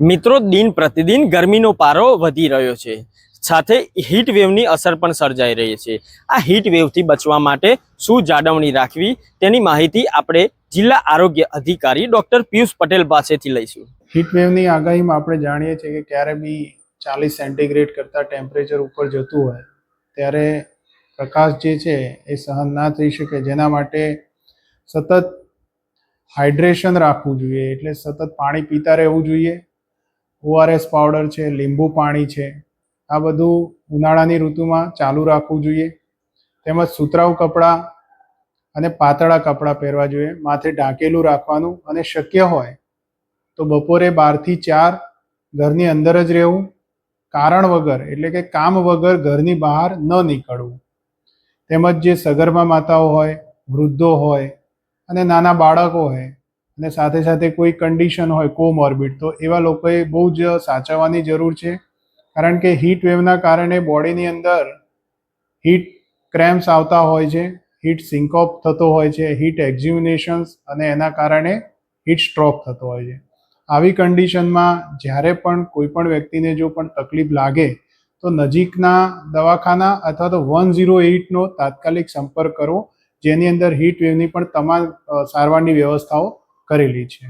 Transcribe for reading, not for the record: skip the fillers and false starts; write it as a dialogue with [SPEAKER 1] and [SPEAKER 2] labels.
[SPEAKER 1] મિત્રો, દિન પ્રતિદિન ગરમીનો પારો વધી રહ્યો છે, સાથે હીટ વેવની અસર પણ સર્જાઈ રહી છે। આ હીટ વેવથી બચવા માટે શું જાળવણી રાખવી તેની માહિતી આપણે જિલ્લા આરોગ્ય અધિકારી ડોક્ટર પિયુષ પટેલ પાસેથી લઈશું।
[SPEAKER 2] હીટ વેવની આગાહીમાં આપણે જાણીએ છીએ કે ક્યારે બી 40 સેન્ટીગ્રેડ કરતાં ટેમ્પરેચર ઉપર જતું હોય ત્યારે પ્રકાશ જે છે એ સહન ના થઈ શકે, જેના માટે સતત હાઇડ્રેશન રાખવું જોઈએ, એટલે સતત પાણી પીતા રહેવું જોઈએ। ORS પાવડર છે, લીંબુ પાણી છે, આ બધું ઉનાળાની ઋતુમાં ચાલુ રાખવું જોઈએ। તેમજ સુતરાઉ કપડાં અને પાતળા કપડાં પહેરવા જોઈએ, માથે ઢાંકેલું રાખવાનું, અને શક્ય હોય તો બપોરે 12 થી 4 ઘરની અંદર જ રહેવું, કારણ વગર એટલે કે કામ વગર ઘરની બહાર ન નીકળવું। તેમજ જે સગર્ભા માતાઓ હોય, વૃદ્ધો હોય અને નાના બાળકો હોય અને સાથે સાથે કોઈ કન્ડિશન હોય કોમોર્બિડ, તો એવા લોકોએ બહુ જ સાચવવાની જરૂર છે, કારણ કે હીટ વેવના કારણે બોડીની અંદર હીટ ક્રેમ્પ્સ આવતા હોય છે, હીટ સિન્કોપ થતો હોય છે, હીટ એક્ઝ્યુમિનેશન્સ, અને એના કારણે હીટ સ્ટ્રોક થતો હોય છે। આવી કન્ડિશનમાં જ્યારે પણ કોઈ પણ વ્યક્તિને જો પણ તકલીફ લાગે તો નજીકના દવાખાના અથવા તો 108નો તાત્કાલિક સંપર્ક કરવો, જેની અંદર હીટ વેવની પણ તમામ સારવારની વ્યવસ્થાઓ કરેલી છે।